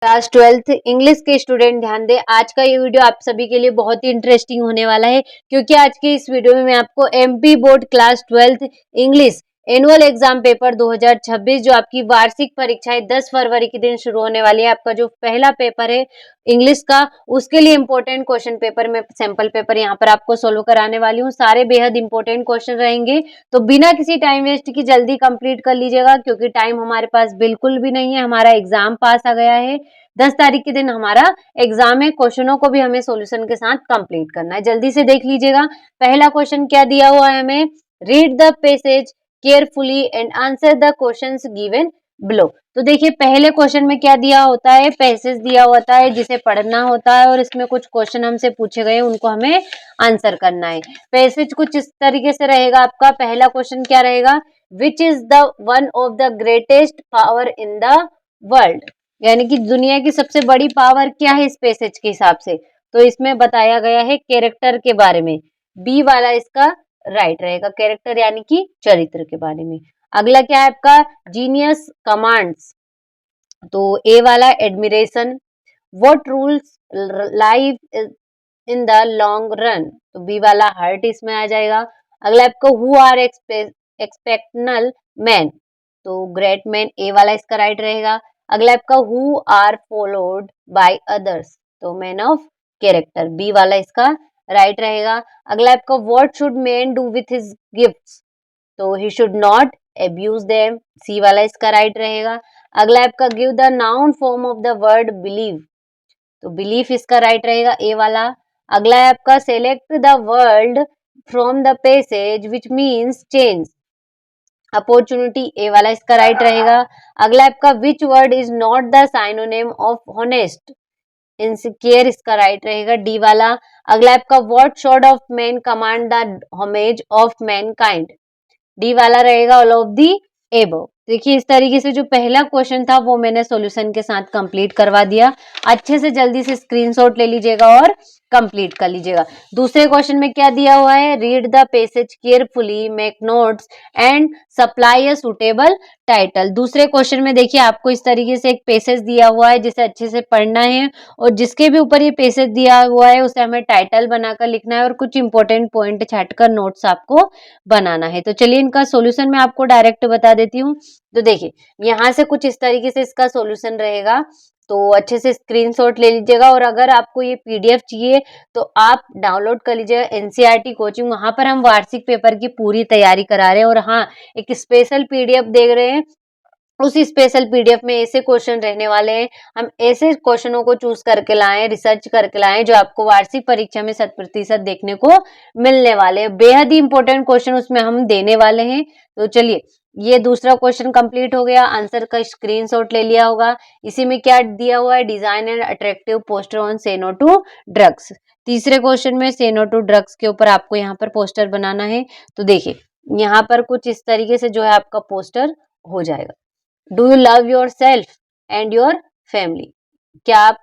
Class 12th English के student ध्यान दें। आज का ये वीडियो आप सभी के लिए बहुत ही इंटरेस्टिंग होने वाला है, क्योंकि आज के इस वीडियो में मैं आपको MP board class 12th English annual exam paper 2026 जो आपकी वार्षिक परीक्षाएं 10 फरवरी के दिन शुरू होने वाली है, आपका जो पहला पेपर है इंग्लिश का, उसके लिए इंपॉर्टेंट क्वेश्चन पेपर में सैंपल पेपर यहाँ पर आपको सोल्व कराने वाली हूँ। सारे बेहद इंपॉर्टेंट क्वेश्चन रहेंगे, तो बिना किसी टाइम वेस्ट की जल्दी कंप्लीट कर लीजिएगा, क्योंकि टाइम हमारे पास बिल्कुल भी नहीं है। हमारा एग्जाम पास आ गया है, 10 तारीख के दिन हमारा एग्जाम है। क्वेश्चनों को भी हमें सॉल्यूशन के साथ कंप्लीट करना है। जल्दी से देख लीजिएगा, पहला क्वेश्चन क्या दिया हुआ है हमें। Read the passage carefully and answer the questions given below. तो देखिए पहले क्वेश्चन में क्या दिया होता है, पैसेज दिया होता है जिसे पढ़ना होता है, और इसमें कुछ क्वेश्चन हमसे पूछे गए उनको हमें आंसर करना है। पैसेज कुछ इस तरीके से रहेगा आपका। पहला क्वेश्चन क्या रहेगा, which is the one of the greatest power in the world, यानी कि दुनिया की सबसे बड़ी पावर क्या है इस पैसेज के हिसाब से। तो इसमें बताया गया है कैरेक्टर के बारे में। बी वाला इसका राइट रहेगा, कैरेक्टर यानी कि चरित्र के बारे में। अगला क्या है आपका, जीनियस कमांड्स, तो ए वाला admiration. What rules life in the long run, तो बी वाला हार्ट इसमें आ जाएगा। अगला आपका हु आर एक्सपेक्टनल मैन, तो ग्रेट मैन ए वाला इसका राइट रहेगा। अगला आपका who are followed by others, तो मैन ऑफ कैरेक्टर बी वाला इसका राइट रहेगा। अगला आपका what should man do with his gifts, तो he should not abuse them, c वाला इसका राइट रहेगा। अगला आपका give the noun form of the word believe, तो बिलीफ इसका राइट रहेगा ए वाला। अगला है आपका select the word from the passage which means change opportunity, a वाला इसका राइट रहेगा। अगला आपका which word is not the synonym of honest, insecure इसका राइट रहेगा डी वाला। अगला आपका what sort of man command the homage of mankind, d वाला रहेगा ऑल ऑफ दी एबव। देखिए इस तरीके से जो पहला क्वेश्चन था वो मैंने सॉल्यूशन के साथ कंप्लीट करवा दिया। अच्छे से जल्दी से स्क्रीनशॉट ले लीजिएगा और कंप्लीट कर लीजिएगा। दूसरे क्वेश्चन में क्या दिया हुआ है, read the passage carefully, make notes and supply a suitable title. दूसरे क्वेश्चन में देखिए आपको इस तरीके से एक पैसेज दिया हुआ है जिसे अच्छे से पढ़ना है, और जिसके भी ऊपर ये पैसेज दिया हुआ है उसे हमें टाइटल बनाकर लिखना है, और कुछ इंपॉर्टेंट पॉइंट छाटकर नोट्स आपको बनाना है। तो चलिए इनका सॉल्यूशन मैं आपको डायरेक्ट बता देती हूँ। तो देखिए यहाँ से कुछ इस तरीके से इसका सॉल्यूशन रहेगा, तो अच्छे से स्क्रीनशॉट ले लीजिएगा। और अगर आपको ये पीडीएफ चाहिए तो आप डाउनलोड कर लीजिएगा एनसीईआरटी कोचिंग, वहां पर हम वार्षिक पेपर की पूरी तैयारी करा रहे हैं। और हाँ, एक स्पेशल पीडीएफ देख रहे हैं, उस स्पेशल पीडीएफ में ऐसे क्वेश्चन रहने वाले हैं, हम ऐसे क्वेश्चनों को चूज करके लाए, रिसर्च करके लाए जो आपको वार्षिक परीक्षा में 100% देखने को मिलने वाले हैं। बेहद ही इंपॉर्टेंट क्वेश्चन उसमें हम देने वाले हैं। तो चलिए ये दूसरा क्वेश्चन कंप्लीट हो गया, आंसर का स्क्रीनशॉट ले लिया होगा। इसी में क्या दिया हुआ है, design and attractive poster on से नो टू ड्रग्स। तीसरे क्वेश्चन में से नो टू ड्रग्स के ऊपर आपको यहाँ पर पोस्टर बनाना है। तो देखिए यहाँ पर कुछ इस तरीके से जो है आपका पोस्टर हो जाएगा। Do you love your self and your family, क्या आप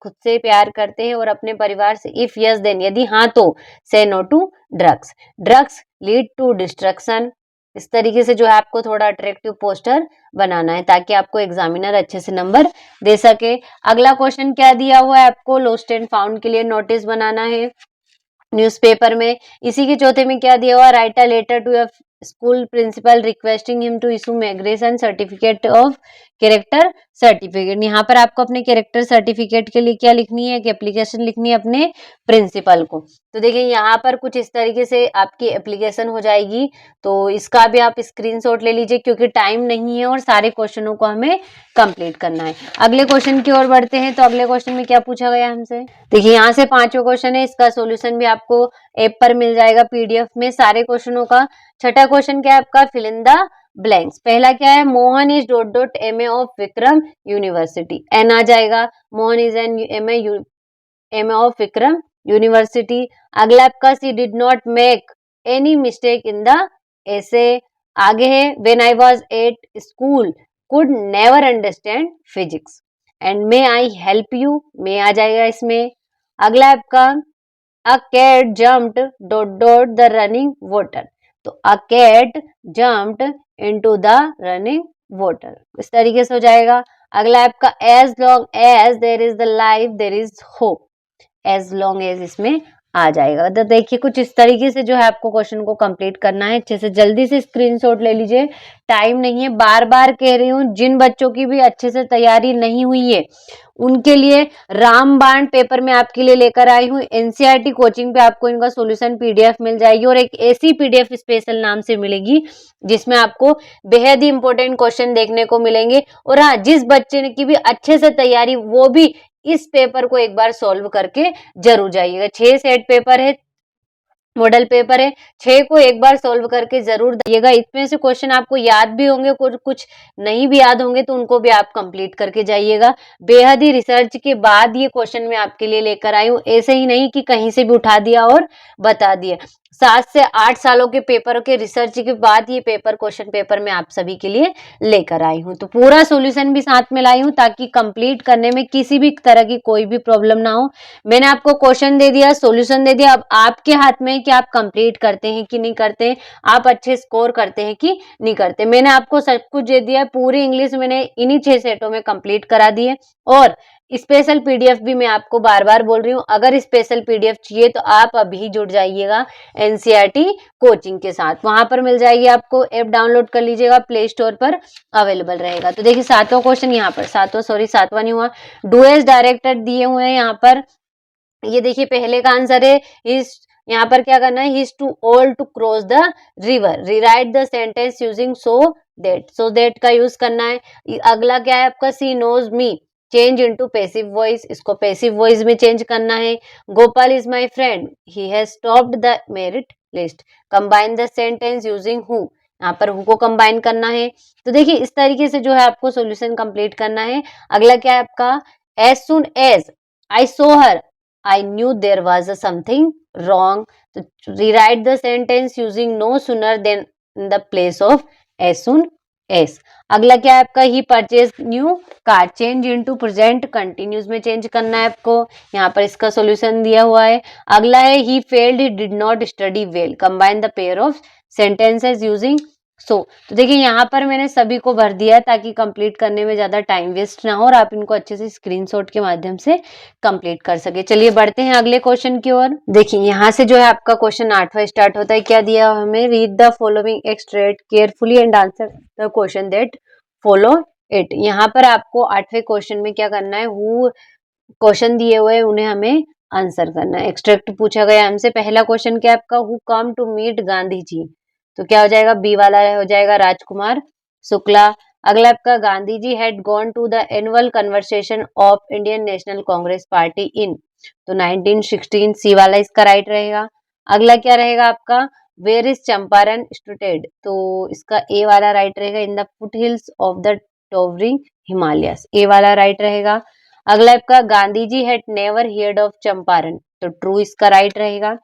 खुद से प्यार करते हैं और अपने परिवार से, इफ यस देन, यदि हाँ तो say no to drugs, drugs lead to destruction. इस तरीके से जो है आपको थोड़ा अट्रैक्टिव पोस्टर बनाना है ताकि आपको एग्जामिनर अच्छे से नंबर दे सके। अगला क्वेश्चन क्या दिया हुआ है आपको, लोस्ट एंड फाउंड के लिए नोटिस बनाना है न्यूज़पेपर में। इसी के चौथे में क्या दिया हुआ, write a letter to school principal requesting him to issue migration certificate of character certificate. यहाँ पर आपको अपने कैरेक्टर सर्टिफिकेट के लिए क्या लिखनी है, कि एप्लीकेशन लिखनी है अपने प्रिंसिपल को। तो देखिए यहाँ पर कुछ इस तरीके से आपकी एप्लीकेशन हो जाएगी, तो इसका भी आप स्क्रीनशॉट ले लीजिए क्योंकि टाइम नहीं है और सारे क्वेश्चनों को हमें कंप्लीट करना है। अगले क्वेश्चन की ओर बढ़ते हैं। तो अगले क्वेश्चन में क्या पूछा गया हमसे, देखिए यहाँ से 5 क्वेश्चन है, इसका सोल्यूशन भी आपको ऐप पर मिल जाएगा पीडीएफ में सारे क्वेश्चनों का। छठा क्वेश्चन क्या है आपका, फिल इन द ब्लैंक्स। पहला क्या है, Mohan is dot dot MA of Vikram university, an आ जाएगा, Mohan is an MA of Vikram university. अगला आपका she did not make any mistake in the essay. आगे है when I was at school could never understand physics, and may I help you, may आ जाएगा इसमें। अगला आपका a cat jumped dot dot the running water, तो a cat jumped into the running water, इस तरीके से हो जाएगा। अगला आपका as long as there is the life there is hope, as long as इसमें आ जाएगा। तो देखिए कुछ इस तरीके से जो है आपको क्वेश्चन को कंप्लीट करना है। अच्छे से जल्दी से स्क्रीनशॉट ले लीजिए, टाइम नहीं है। बार बार कह रही हूँ, जिन बच्चों की भी अच्छे से तैयारी नहीं हुई है उनके लिए रामबाण पेपर में आपके लिए लेकर आई हूँ। एनसीईआरटी कोचिंग पे आपको इनका सॉल्यूशन पीडीएफ मिल जाएगी और एक ऐसी पीडीएफ स्पेशल नाम से मिलेगी जिसमें आपको बेहद ही इंपॉर्टेंट क्वेश्चन देखने को मिलेंगे। और हाँ, जिस बच्चे की भी अच्छे से तैयारी, वो भी इस पेपर को एक बार सॉल्व करके जरूर जाइएगा। 6 सेट पेपर है, मॉडल पेपर है, 6 को एक बार सॉल्व करके जरूर जाइएगा। इसमें से क्वेश्चन आपको याद भी होंगे, कुछ नहीं भी याद होंगे तो उनको भी आप कंप्लीट करके जाइएगा। बेहद ही रिसर्च के बाद ये क्वेश्चन मैं आपके लिए लेकर आई हूँ, ऐसे ही नहीं कि कहीं से भी उठा दिया और बता दिया। 7 से 8 सालों के पेपर के रिसर्च के बाद ये पेपर क्वेश्चन पेपर मैं आप सभी के लिए लेकर आई हूँ। तो पूरा सॉल्यूशन भी साथ में लाई हूँ ताकि कंप्लीट करने में किसी भी तरह की कोई भी प्रॉब्लम ना हो। मैंने आपको क्वेश्चन दे दिया, सॉल्यूशन दे दिया, अब आपके हाथ में है कि आप कंप्लीट करते हैं कि नहीं करते, आप अच्छे स्कोर करते हैं कि नहीं करते। मैंने आपको सब कुछ दे दिया, पूरी इंग्लिश मैंने इन्हीं 6 सेटों में कंप्लीट करा दी है। और स्पेशल पीडीएफ भी मैं आपको बार बार बोल रही हूँ, अगर स्पेशल पीडीएफ चाहिए तो आप अभी जुड़ जाइएगा एनसीईआरटी कोचिंग के साथ, वहां पर मिल जाएगी आपको। ऐप डाउनलोड कर लीजिएगा, प्ले स्टोर पर अवेलेबल रहेगा। तो देखिए सातवां क्वेश्चन यहाँ पर, सातवां नहीं हुआ, डू एज डायरेक्टेड दिए हुए हैं यहाँ पर। ये देखिए पहले का आंसर है, हिज, यहाँ पर क्या करना है, his too old to cross the river, rewrite the sentence using so that का यूज करना है। अगला क्या है आपका, she knows me, change into passive voice, इसको पैसिव वॉइस में चेंज करना है। Gopal is my friend, he has topped the merit list, combine the sentence using who, यहाँ पर हु को कंबाइन करना है। तो देखिए इस तरीके से जो है आपको सॉल्यूशन कंप्लीट करना है। अगला क्या है आपका, as soon as I saw her I knew there was a something wrong. So rewrite the sentence using no sooner than in the place of as soon as. अगला क्या है आपका, he purchased new car, change into present continuous में change करना है आपको। यहाँ पर इसका सॉल्यूशन दिया हुआ है। अगला है he failed, he did not study well, combine the pair of sentences using तो देखिए यहाँ पर मैंने सभी को भर दिया है ताकि कंप्लीट करने में ज्यादा टाइम वेस्ट ना हो और आप इनको अच्छे से स्क्रीनशॉट के माध्यम से कंप्लीट कर सके। चलिए बढ़ते हैं अगले क्वेश्चन की ओर। देखिए यहाँ से जो है आपका क्वेश्चन 8वां स्टार्ट होता है। क्या दिया हमें, read the following extract carefully and answer the question that follow it. यहाँ पर आपको 8वें क्वेश्चन में क्या करना है, हु क्वेश्चन दिए हुए उन्हें हमें आंसर करना है। एक्सट्रैक्ट पूछा गया हमसे। पहला क्वेश्चन क्या है आपका, who come to meet Gandhi ji, तो क्या हो जाएगा, बी वाला हो जाएगा राजकुमार शुक्ला। अगला आपका, Gandhi ji had gone to the annual conversation of Indian National Congress party in, तो 1916, सी वाला इसका राइट रहेगा। अगला क्या रहेगा आपका, वेयर इज चंपारण स्टूटेड, तो इसका ए वाला राइट रहेगा, in the foothills of the towering Himalayas, a वाला राइट रहेगा। अगला आपका, Gandhi ji had never heard of Champaran, तो ट्रू इसका राइट रहेगा।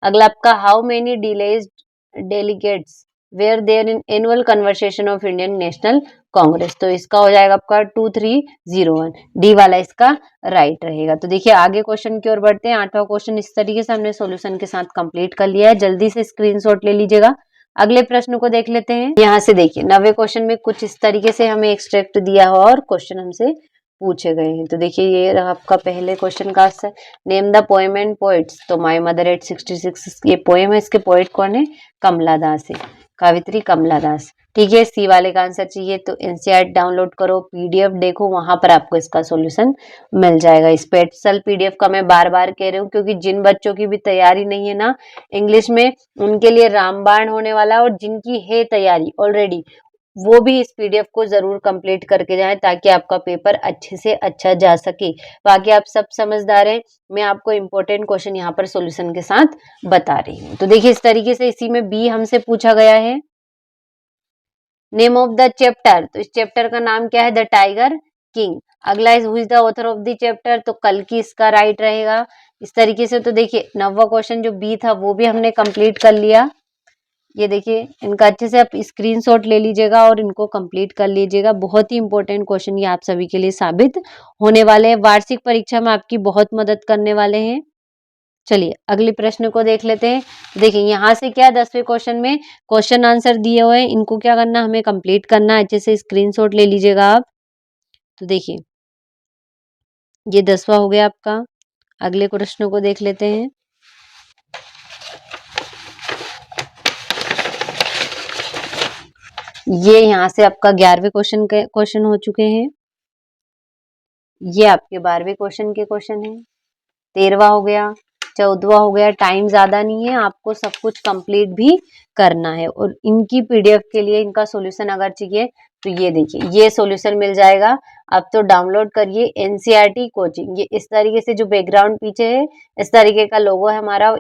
अगला आपका, how many delays delegates were there in annual conversation of Indian National Congress, तो इसका हो जाएगा आपका 2301, डी वाला इसका राइट रहेगा। तो देखिए आगे क्वेश्चन की ओर बढ़ते हैं। 8वां क्वेश्चन इस तरीके से हमने सॉल्यूशन के साथ कंप्लीट कर लिया है, जल्दी से स्क्रीनशॉट ले लीजिएगा। अगले प्रश्न को देख लेते हैं। यहाँ से देखिए 9वें क्वेश्चन में कुछ इस तरीके से हमें एक्सट्रैक्ट दिया हुआ और क्वेश्चन हमसे पूछे गए हैं। तो देखिए ये रहा आपका पहले क्वेश्चन का answer, name the poem and poets, तो माय मदर एट 66, ये पोएम है, इसके पोएट कौन है, कमला दास है, कावित्री कमला दास। ठीक है, सी वाले का आंसर चाहिए तो एनसीईआरटी डाउनलोड करो, पीडीएफ देखो, वहां पर आपको इसका सॉल्यूशन मिल जाएगा। स्पेशल पीडीएफ का मैं बार बार कह रही हूँ क्योंकि जिन बच्चों की भी तैयारी नहीं है ना इंग्लिश में, उनके लिए रामबाण होने वाला है, और जिनकी है तैयारी ऑलरेडी वो भी इस पीडीएफ को जरूर कंप्लीट करके जाएं ताकि आपका पेपर अच्छे से अच्छा जा सके। बाकी आप सब समझदार हैं, मैं आपको इम्पोर्टेंट क्वेश्चन यहाँ पर सॉल्यूशन के साथ बता रही हूँ। तो देखिए इस तरीके से इसी में बी हमसे पूछा गया है, नेम ऑफ द चैप्टर, तो इस चैप्टर का नाम क्या है, द टाइगर किंग। अगला है who is the author of the chapter, तो कल्कि इसका राइट रहेगा। इस तरीके से तो देखिए 9वां क्वेश्चन जो बी था वो भी हमने कंप्लीट कर लिया। ये देखिए इनका अच्छे से आप स्क्रीनशॉट ले लीजिएगा और इनको कंप्लीट कर लीजिएगा। बहुत ही इंपॉर्टेंट क्वेश्चन ये आप सभी के लिए साबित होने वाले हैं, वार्षिक परीक्षा में आपकी बहुत मदद करने वाले हैं। चलिए अगले प्रश्न को देख लेते हैं। देखिए यहाँ से क्या 10वें क्वेश्चन में क्वेश्चन आंसर दिए हुए हैं, इनको क्या करना, हमें कंप्लीट करना है। अच्छे से स्क्रीनशॉट ले लीजिएगा आप। तो देखिए ये 10वां हो गया आपका। अगले प्रश्नों को देख लेते हैं। ये यहाँ से आपका 11वें क्वेश्चन हो चुके हैं। ये आपके 12वें क्वेश्चन के क्वेश्चन है। 13वां हो गया, 14वां हो गया। टाइम ज्यादा नहीं है, आपको सब कुछ कंप्लीट भी करना है। और इनकी पीडीएफ के लिए इनका सॉल्यूशन अगर चाहिए तो ये देखिए, ये सॉल्यूशन मिल जाएगा। अब तो डाउनलोड करिए एनसीईआरटी कोचिंग। ये इस तरीके से जो बैकग्राउंड पीछे है, इस तरीके का लोगो है हमारा,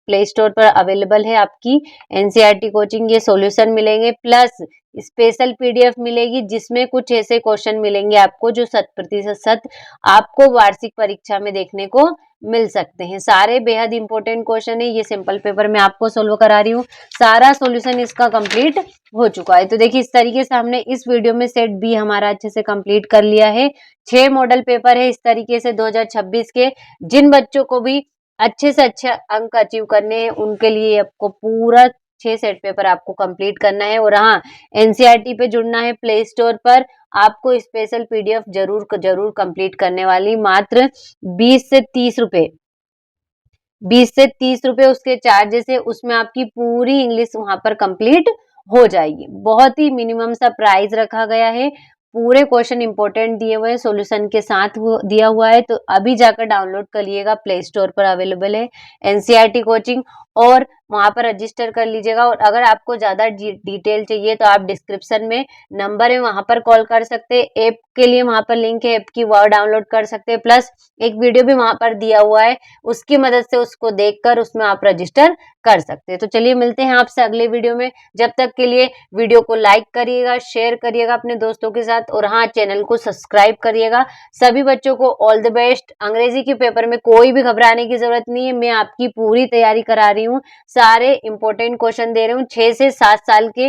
प्ले स्टोर पर अवेलेबल है आपकी एनसीईआरटी कोचिंग। ये सॉल्यूशन मिलेंगे प्लस स्पेशल पीडीएफ मिलेगी, जिसमें कुछ ऐसे क्वेश्चन मिलेंगे आपको जो 100% आपको वार्षिक परीक्षा में देखने को मिल सकते हैं। सारे बेहद इंपॉर्टेंट क्वेश्चन है। ये सिंपल पेपर में आपको सोल्व करा रही हूँ। सारा सॉल्यूशन इसका कंप्लीट हो चुका है। तो देखिए इस तरीके से हमने इस वीडियो में सेट बी हमारा अच्छे से कंप्लीट कर लिया है। 6 मॉडल पेपर है इस तरीके से 2026 के। जिन बच्चों को भी अच्छे से अच्छे अंक अचीव करने हैं, उनके लिए आपको पूरा 6 सेट पेपर आपको कंप्लीट करना है। और हाँ, एनसीईआरटी पे जुड़ना है प्ले स्टोर पर। आपको स्पेशल पीडीएफ जरूर कंप्लीट करने वाली, मात्र 20 से 30 रुपए 20 से 30 रुपए उसके चार्जेस है। उसमें आपकी पूरी इंग्लिश वहां पर कंप्लीट हो जाएगी। बहुत ही मिनिमम सा प्राइस रखा गया है। पूरे क्वेश्चन इंपॉर्टेंट दिए हुए हैं, सॉल्यूशन के साथ दिया हुआ है। तो अभी जाकर डाउनलोड करिएगा, प्ले स्टोर पर अवेलेबल है एनसीईआरटी कोचिंग, और वहां पर रजिस्टर कर लीजिएगा। और अगर आपको ज्यादा डिटेल चाहिए तो आप डिस्क्रिप्शन में नंबर है, वहां पर कॉल कर सकते हैं। ऐप के लिए वहां पर लिंक है, ऐप की वह डाउनलोड कर सकते हैं। प्लस एक वीडियो भी वहां पर दिया हुआ है, उसकी मदद से उसको देखकर उसमें आप रजिस्टर कर सकते हैं। तो चलिए मिलते हैं आपसे अगले वीडियो में। जब तक के लिए वीडियो को लाइक करिएगा, शेयर करिएगा अपने दोस्तों के साथ, और हाँ, चैनल को सब्सक्राइब करिएगा। सभी बच्चों को ऑल द बेस्ट। अंग्रेजी के पेपर में कोई भी घबराने की जरूरत नहीं है, मैं आपकी पूरी तैयारी करा रही हूँ। सारे इंपॉर्टेंट क्वेश्चन दे रही हूँ। 6 से 7 साल के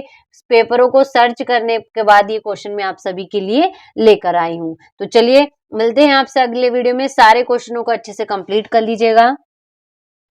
पेपरों को सर्च करने के बाद ये क्वेश्चन मैं आप सभी के लिए लेकर आई हूँ। तो चलिए मिलते हैं आपसे अगले वीडियो में। सारे क्वेश्चनों को अच्छे से कंप्लीट कर लीजिएगा।